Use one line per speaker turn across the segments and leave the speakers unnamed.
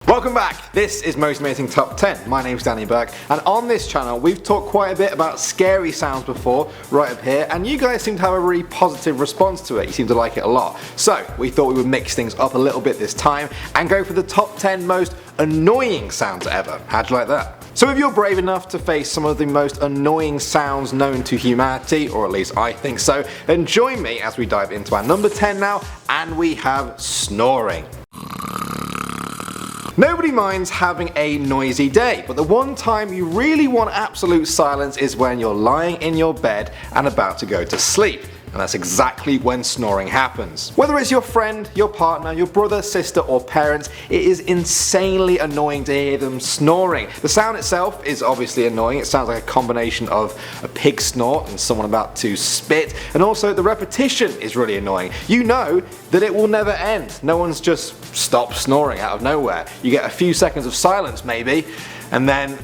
Welcome back. This is Most Amazing Top 10. My name's Danny Burke, and on this channel we've talked quite a bit about scary sounds before, right up here, and you guys seem to have a really positive response to it. You seem to like it a lot. So we thought we would mix things up a little bit this time and go for the top 10 most annoying sounds ever. How'd you like that? So if you're brave enough to face some of the most annoying sounds known to humanity, or at least I think so, then join me as we dive into our number 10 now, and we have snoring. Nobody minds having a noisy day, but the one time you really want absolute silence is when you're lying in your bed and about to go to sleep. And that's exactly when snoring happens. Whether it's your friend, your partner, your brother, sister or parents, it is insanely annoying to hear them snoring. The sound itself is obviously annoying. It sounds like a combination of a pig snort and someone about to spit, and also the repetition is really annoying. You know that it will never end. No one's just stopped snoring out of nowhere. You get a few seconds of silence maybe, and then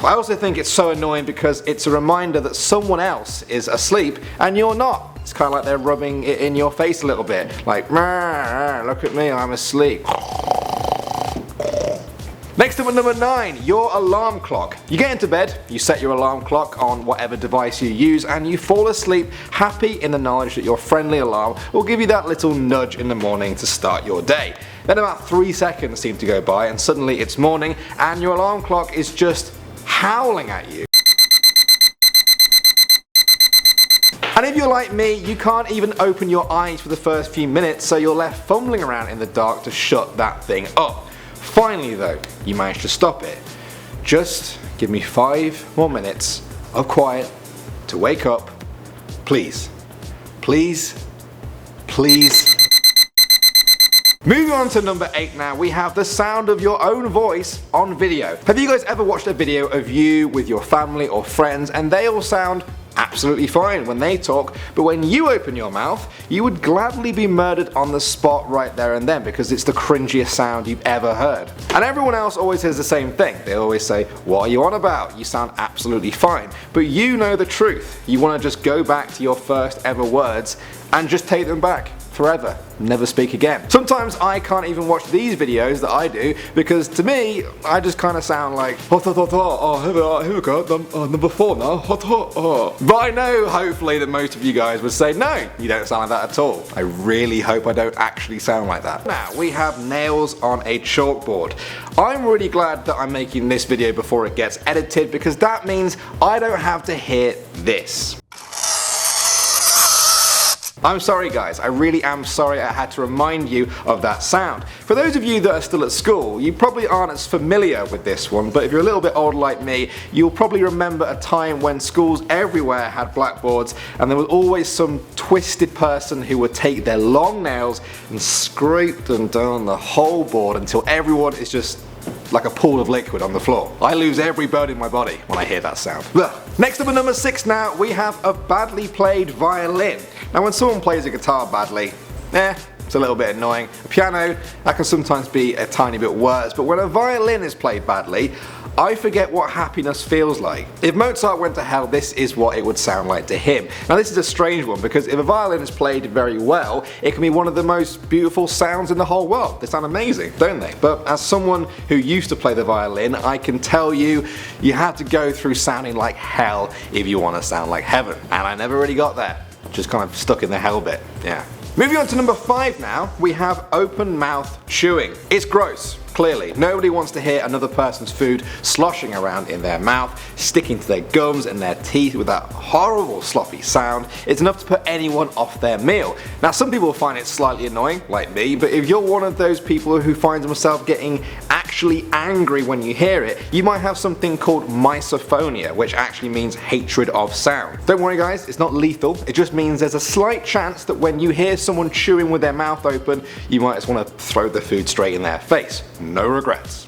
I also think it's so annoying because it's a reminder that someone else is asleep and you're not. It's kind of like they're rubbing it in your face a little bit, like, look at me, I'm asleep. Next up at number 9, your alarm clock. You get into bed, you set your alarm clock on whatever device you use, and you fall asleep happy in the knowledge that your friendly alarm will give you that little nudge in the morning to start your day. Then about 3 seconds seem to go by and suddenly it's morning and your alarm clock is just howling at you. And if you're like me, you can't even open your eyes for the first few minutes, so you're left fumbling around in the dark to shut that thing up. Finally though, you manage to stop it. Just give me 5 more minutes of quiet to wake up. Please. Please. Please. Moving on to number 8 now, we have the sound of your own voice on video. Have you guys ever watched a video of you with your family or friends and they all sound absolutely fine when they talk, but when you open your mouth, you would gladly be murdered on the spot right there and then because it's the cringiest sound you've ever heard. And everyone else always says the same thing. They always say, what are you on about? You sound absolutely fine. But you know the truth. You want to just go back to your first ever words and just take them back forever. Never speak again. Sometimes I can't even watch these videos that I do because to me, I just kind of sound like here we go, number 4 now. But I know hopefully that most of you guys would say no, you don't sound like that at all. I really hope I don't actually sound like that. Now we have nails on a chalkboard. I'm really glad that I'm making this video before it gets edited because that means I don't have to hear this. I'm sorry guys, I really am sorry I had to remind you of that sound. For those of you that are still at school, you probably aren't as familiar with this one, but if you're a little bit older like me, you'll probably remember a time when schools everywhere had blackboards and there was always some twisted person who would take their long nails and scrape them down the whole board until everyone is just like a pool of liquid on the floor. I lose every bone in my body when I hear that sound. Next up at number 6 now, we have a badly played violin. Now when someone plays a guitar badly, it's a little bit annoying. A piano, that can sometimes be a tiny bit worse, but when a violin is played badly, I forget what happiness feels like. If Mozart went to hell, this is what it would sound like to him. Now this is a strange one because if a violin is played very well, it can be one of the most beautiful sounds in the whole world. They sound amazing, don't they? But as someone who used to play the violin, I can tell you, you have to go through sounding like hell if you want to sound like heaven. And I never really got there. Just kind of stuck in the hell bit, yeah. Moving on to number 5 now, we have open mouth chewing. It's gross, clearly. Nobody wants to hear another person's food sloshing around in their mouth, sticking to their gums and their teeth with that horrible sloppy sound. It's enough to put anyone off their meal. Now some people find it slightly annoying, like me, but if you're one of those people who finds themselves getting actually angry when you hear it, you might have something called misophonia, which actually means hatred of sound. Don't worry guys, it's not lethal, it just means there's a slight chance that when you hear someone chewing with their mouth open, you might just want to throw the food straight in their face. No regrets.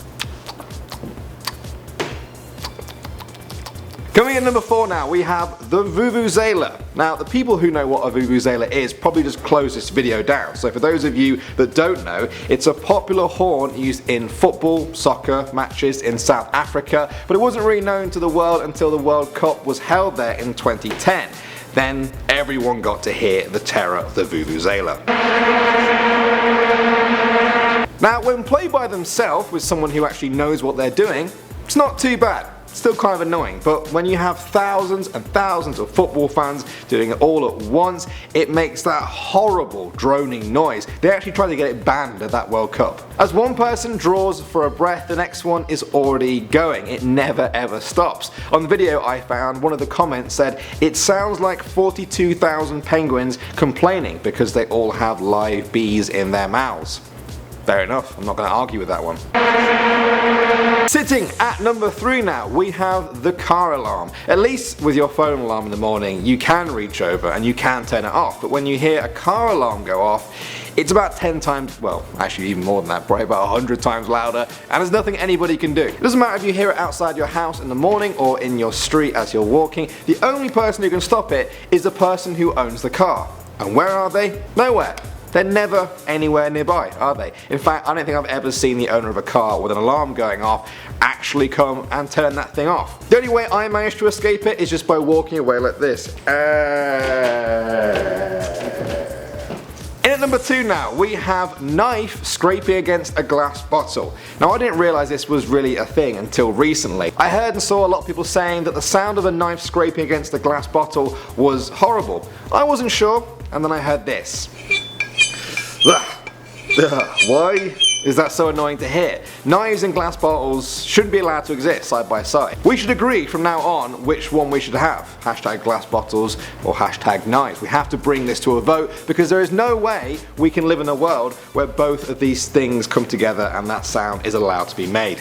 Coming in number 4 now, we have the Vuvuzela. Now the people who know what a Vuvuzela is probably just close this video down, so for those of you that don't know, it's a popular horn used in football, soccer matches in South Africa, but it wasn't really known to the world until the World Cup was held there in 2010. Then everyone got to hear the terror of the Vuvuzela. Now, when played by themselves with someone who actually knows what they're doing, it's not too bad. Still kind of annoying, but when you have thousands and thousands of football fans doing it all at once, it makes that horrible droning noise. They actually tried to get it banned at that World Cup. As one person draws for a breath, the next one is already going. It never ever stops. On the video I found, one of the comments said, "It sounds like 42,000 penguins complaining because they all have live bees in their mouths." Fair enough, I'm not going to argue with that one. Sitting at number 3 now, we have the car alarm. At least with your phone alarm in the morning, you can reach over and you can turn it off, but when you hear a car alarm go off, it's about 10 times, well, actually even more than that, probably about 100 times louder, and there's nothing anybody can do. It doesn't matter if you hear it outside your house in the morning or in your street as you're walking, the only person who can stop it is the person who owns the car. And where are they? Nowhere. They're never anywhere nearby, are they? In fact, I don't think I've ever seen the owner of a car with an alarm going off actually come and turn that thing off. The only way I managed to escape it is just by walking away like this. In at number 2 now, we have knife scraping against a glass bottle. Now, I didn't realise this was really a thing until recently. I heard and saw a lot of people saying that the sound of a knife scraping against a glass bottle was horrible. I wasn't sure, and then I heard this. Why is that so annoying to hear? Knives and glass bottles shouldn't be allowed to exist side by side. We should agree from now on which one we should have. Hashtag glass bottles or hashtag knives. We have to bring this to a vote because there is no way we can live in a world where both of these things come together and that sound is allowed to be made.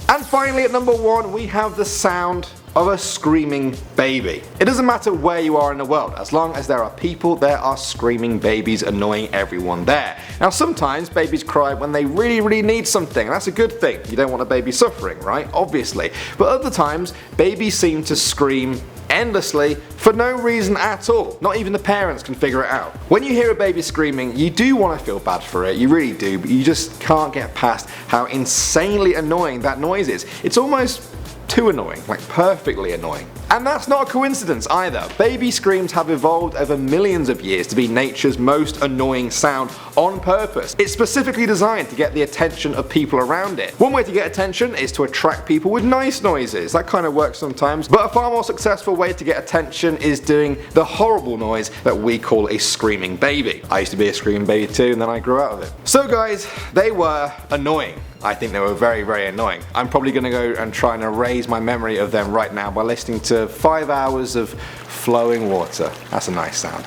And finally at number 1 we have the sound of a screaming baby. It doesn't matter where you are in the world, as long as there are people, there are screaming babies annoying everyone there. Now sometimes babies cry when they really need something, and that's a good thing. You don't want a baby suffering, right? Obviously. But other times, babies seem to scream endlessly for no reason at all. Not even the parents can figure it out. When you hear a baby screaming, you do want to feel bad for it, you really do, but you just can't get past how insanely annoying that noise is. It's almost too annoying, like perfectly annoying. And that's not a coincidence either. Baby screams have evolved over millions of years to be nature's most annoying sound on purpose. It's specifically designed to get the attention of people around it. One way to get attention is to attract people with nice noises. That kind of works sometimes, but a far more successful way to get attention is doing the horrible noise that we call a screaming baby. I used to be a screaming baby too, and then I grew out of it. So guys, they were annoying. I think they were very annoying. I'm probably going to go and try and erase my memory of them right now by listening to 5 hours of flowing water. That's a nice sound.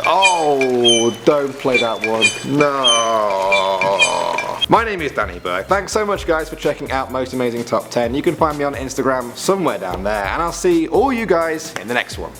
Oh, don't play that one. No. My name is Danny Burke. Thanks so much guys for checking out Most Amazing Top 10. You can find me on Instagram somewhere down there, and I'll see all you guys in the next one.